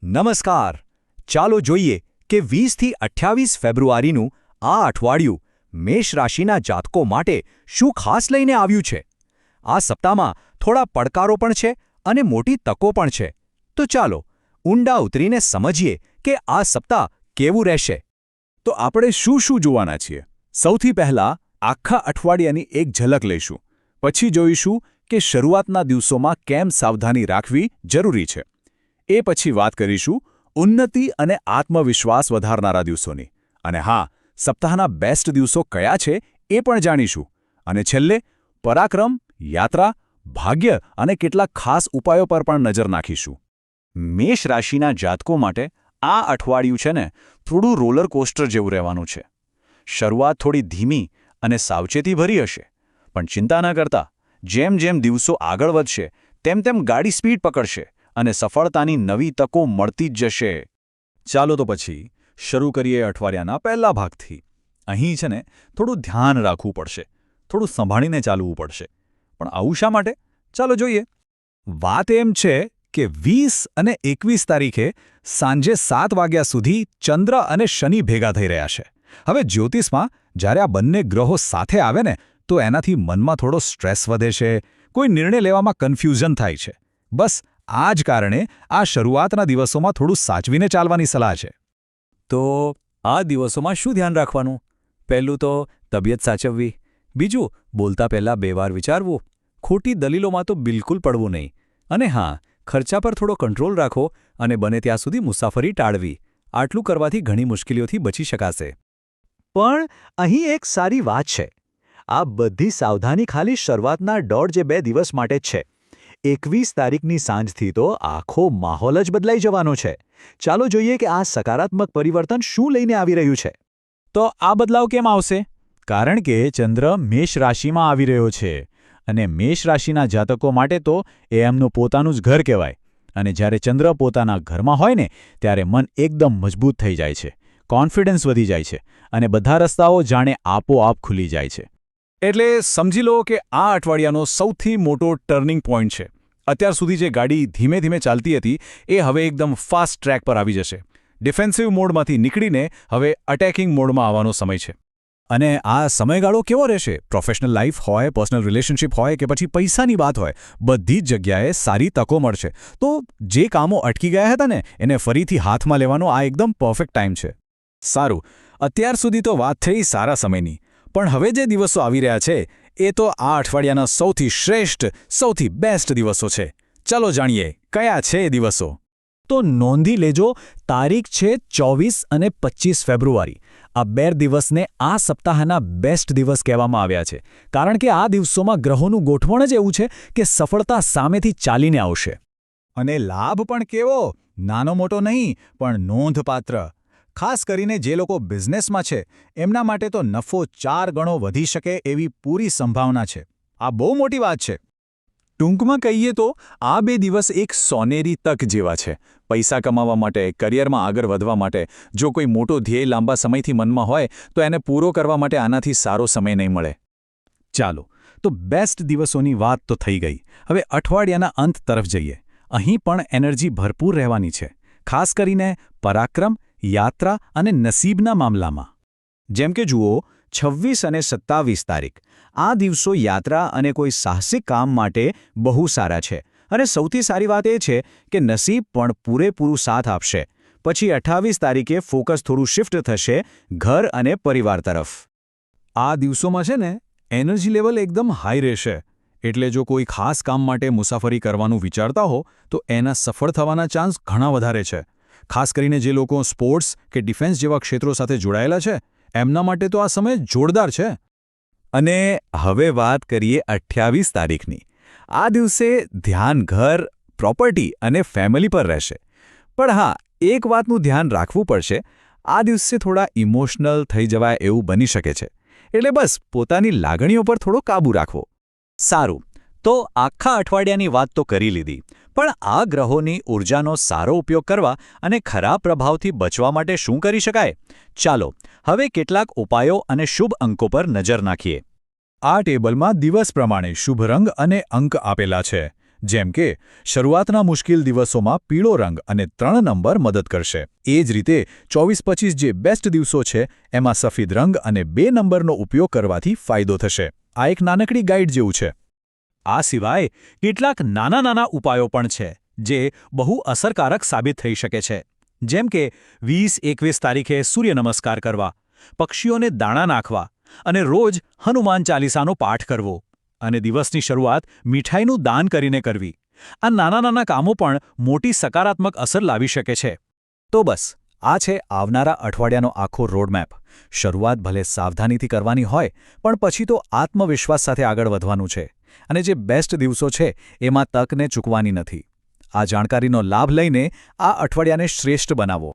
નમસ્કાર. ચાલો જોઈએ કે 20થી 28 ફેબ્રુઆરીનું આ અઠવાડિયું મેષ રાશિના જાતકો માટે શું ખાસ લઈને આવ્યું છે. આ સપ્તાહમાં થોડા પડકારો પણ છે અને મોટી તકો પણ છે. તો ચાલો ઊંડા ઉતરીને સમજીએ કે આ સપ્તાહ કેવું રહેશે. તો આપણે શું જોવાના છીએ? સૌથી પહેલાં આખા અઠવાડિયાની એક ઝલક લઈશું. પછી જોઈશું કે શરૂઆતના દિવસોમાં કેમ સાવધાની રાખવી જરૂરી છે. એ પછી વાત કરીશું ઉન્નતિ અને આત્મવિશ્વાસ વધારનારા દિવસોની. અને હા, સપ્તાહના બેસ્ટ દિવસો કયા છે એ પણ જાણીશું. અને છેલ્લે પરાક્રમ, યાત્રા, ભાગ્ય અને કેટલાક ખાસ ઉપાયો પર પણ નજર નાખીશું. મેષ રાશિના જાતકો માટે આ અઠવાડિયું છે ને થોડું રોલર કોસ્ટર જેવું રહેવાનું છે. શરૂઆત થોડી ધીમી અને સાવચેતીભરી હશે. પણ ચિંતા ન કરતા, જેમ જેમ દિવસો આગળ વધશે તેમ તેમ ગાડી સ્પીડ પકડશે અને સફળતાની નવી તકો મળતી જ જશે. ચાલો તો પછી શરૂ કરીએ અઠવાડિયાના પહેલા ભાગથી. અહીં છે ને થોડું ધ્યાન રાખવું પડશે, થોડું સંભાળીને ચાલવું પડશે. પણ આવું શા માટે? ચાલો જોઈએ. વાત એમ છે કે 20 અને 21 તારીખે સાંજે 7 વાગ્યા સુધી ચંદ્ર અને શનિ ભેગા થઈ રહ્યા છે. હવે જ્યોતિષમાં જ્યારે આ બંને ગ્રહો સાથે આવે ને તો એનાથી મનમાં થોડો સ્ટ્રેસ વધે છે, કોઈ નિર્ણય લેવામાં કન્ફ્યુઝન થાય છે. બસ આ જ કારણે આ શરૂઆતના દિવસોમાં થોડું સાચવીને ચાલવાની સલાહ છે. તો આ દિવસોમાં શું ધ્યાન રાખવાનું? પહેલું તો તબિયત સાચવવી. બીજું, બોલતા પહેલાં 2 વાર વિચારવું. ખોટી દલીલોમાં તો બિલકુલ પડવું નહીં. અને હા, ખર્ચા પર થોડો કંટ્રોલ રાખો અને બને ત્યાં સુધી મુસાફરી ટાળવી. આટલું કરવાથી ઘણી મુશ્કેલીઓથી બચી શકાશે. પણ અહીં એક સારી વાત છે. આ બધી સાવધાની ખાલી શરૂઆતના 1.5 દિવસ માટે જ છે. 21 તારીખની સાંજથી તો આખો માહોલ જ બદલાઈ જવાનો છે. ચાલો જોઈએ કે આ સકારાત્મક પરિવર્તન શું લઈને આવી રહ્યું છે. તો આ બદલાવ કેમ આવશે? કારણ કે ચંદ્ર મેષ રાશિમાં આવી રહ્યો છે. અને મેષ રાશિના જાતકો માટે તો એ એમનું પોતાનું જ ઘર કહેવાય. અને જ્યારે ચંદ્ર પોતાના ઘરમાં હોય ને ત્યારે મન એકદમ મજબૂત થઈ જાય છે, કોન્ફિડન્સ વધી જાય છે અને બધા રસ્તાઓ જાણે આપોઆપ ખુલી જાય છે. એટલે સમજી લો કે આ અઠવાડિયાનો સૌથી મોટો ટર્નિંગ પોઈન્ટ છે. અત્યાર સુધી જે ગાડી ધીમે ધીમે ચાલતી હતી એ હવે એકદમ ફાસ્ટ ટ્રેક પર આવી જશે. ડિફેન્સિવ મોડમાંથી નીકળીને હવે અટેકિંગ મોડમાં આવવાનો સમય છે. અને આ સમયગાળો કેવો રહેશે? પ્રોફેશનલ લાઈફ હોય, પર્સનલ રિલેશનશિપ હોય કે પછી પૈસાની વાત હોય, બધી જ જગ્યાએ સારી તકો મળશે. તો જે કામો અટકી ગયા હતા ને એને ફરીથી હાથમાં લેવાનો આ એકદમ પરફેક્ટ ટાઈમ છે. સારું, અત્યાર સુધી તો વાત થઈ સારા સમયની. પણ હવે જે દિવસો આવી રહ્યા છે એ તો આ અઠવાડિયાના સૌથી શ્રેષ્ઠ, સૌથી બેસ્ટ દિવસો છે. ચાલો જાણીએ કયા છે એ દિવસો. તો નોંધી લેજો, તારીખ છે 24 અને 25 ફેબ્રુઆરી. આ 2 દિવસને આ સપ્તાહના બેસ્ટ દિવસ કહેવામાં આવ્યા છે. કારણ કે આ દિવસોમાં ગ્રહોનું ગોઠવણ જ એવું છે કે સફળતા સામેથી ચાલીને આવશે. અને લાભ પણ કેવો? નાનો મોટો નહીં, પણ નોંધપાત્ર. ખાસ કરીને જે લોકો બિઝનેસમાં છે એમના માટે તો નફો 4 ગણો વધી શકે એવી પૂરી સંભાવના છે. આ બહુ મોટી વાત છે. ટૂંકમાં કહીએ તો આ 2 દિવસ એક સોનેરી તક જેવા છે. પૈસા કમાવા માટે, કરિયરમાં આગળ વધવા માટે. જો કોઈ મોટો ધ્યેય લાંબા સમયથી મનમાં હોય તો એને પૂરો કરવા માટે આનાથી સારો સમય નહીં મળે. ચાલો, તો બેસ્ટ દિવસોની વાત તો થઈ ગઈ. હવે અઠવાડિયાના અંત તરફ જઈએ. અહીં પણ એનર્જી ભરપૂર રહેવાની છે. ખાસ કરીને પરાક્રમ, યાત્રા અને નસીબના મામલામાં. જેમ કે જુઓ, 26 અને 27 તારીખ. આ દિવસો યાત્રા અને કોઈ સાહસિક કામ માટે બહુ સારા છે. અને સૌથી સારી વાત એ છે કે નસીબ પણ પૂરેપૂરું સાથ આપશે. પછી 28 તારીખે ફોકસ થોડું શિફ્ટ થશે ઘર અને પરિવાર તરફ. આ દિવસોમાં છે ને એનર્જી લેવલ એકદમ હાઈ રહેશે. એટલે જો કોઈ ખાસ કામ માટે મુસાફરી કરવાનું વિચારતા હો તો એના સફળ થવાના ચાન્સ ઘણા વધારે છે. ખાસ કરીને જે લોકો સ્પોર્ટ્સ કે ડિફેન્સ જેવા ક્ષેત્રો સાથે જોડાયેલા છે એમના માટે તો આ સમય જોરદાર છે. અને હવે વાત કરીએ 28 તારીખની. આ દિવસે ધ્યાન ઘર, પ્રોપર્ટી અને ફેમિલી પર રહેશે. પણ હા, એક વાતનું ધ્યાન રાખવું પડશે. આ દિવસે થોડા ઇમોશનલ થઈ જવાય એવું બની શકે છે. એટલે બસ પોતાની લાગણીઓ પર થોડો કાબૂ રાખવો. સારું, તો આખા અઠવાડિયાની વાત તો કરી લીધી. પણ આ ગ્રહોની ઊર્જાનો સારો ઉપયોગ કરવા અને ખરાબ પ્રભાવથી બચવા માટે શું કરી શકાય? ચાલો હવે કેટલાક ઉપાયો અને શુભ અંકો પર નજર નાખીએ. આ ટેબલમાં દિવસ પ્રમાણે શુભ રંગ અને અંક આપેલા છે. જેમ કે શરૂઆતના મુશ્કેલ દિવસોમાં પીળો રંગ અને 3 નંબર મદદ કરશે. એ જ રીતે 24-25 જે બેસ્ટ દિવસો છે એમાં સફેદ રંગ અને 2 નંબરનો ઉપયોગ કરવાથી ફાયદો થશે. આ એક નાનકડી ગાઈડ જેવું છે. આ સિવાય કેટલાક નાના ઉપાયો પણ છે જે બહુ અસરકારક સાબિત થઈ શકે છે. જેમ કે 20-21 તારીખે સૂર્ય નમસ્કાર કરવા, પક્ષીઓને દાણા નાખવા અને રોજ હનુમાન ચાલીસાનો પાઠ કરવો અને દિવસની શરૂઆત મીઠાઈનું દાન કરીને કરવી. આ નાના કામો પણ મોટી સકારાત્મક અસર લાવી શકે છે. તો બસ આ છે આવનારા અઠવાડિયાનો આખો રોડમેપ. શરૂઆત ભલે સાવધાનીથી કરવાની હોય પણ પછી તો આત્મવિશ્વાસ સાથે આગળ વધવાનું છે. અને જે બેસ્ટ દિવસો છે એમાં તકને ચૂકવાની નથી. આ જાણકારીનો લાભ લઈને આ અઠવાડિયાને શ્રેષ્ઠ બનાવો.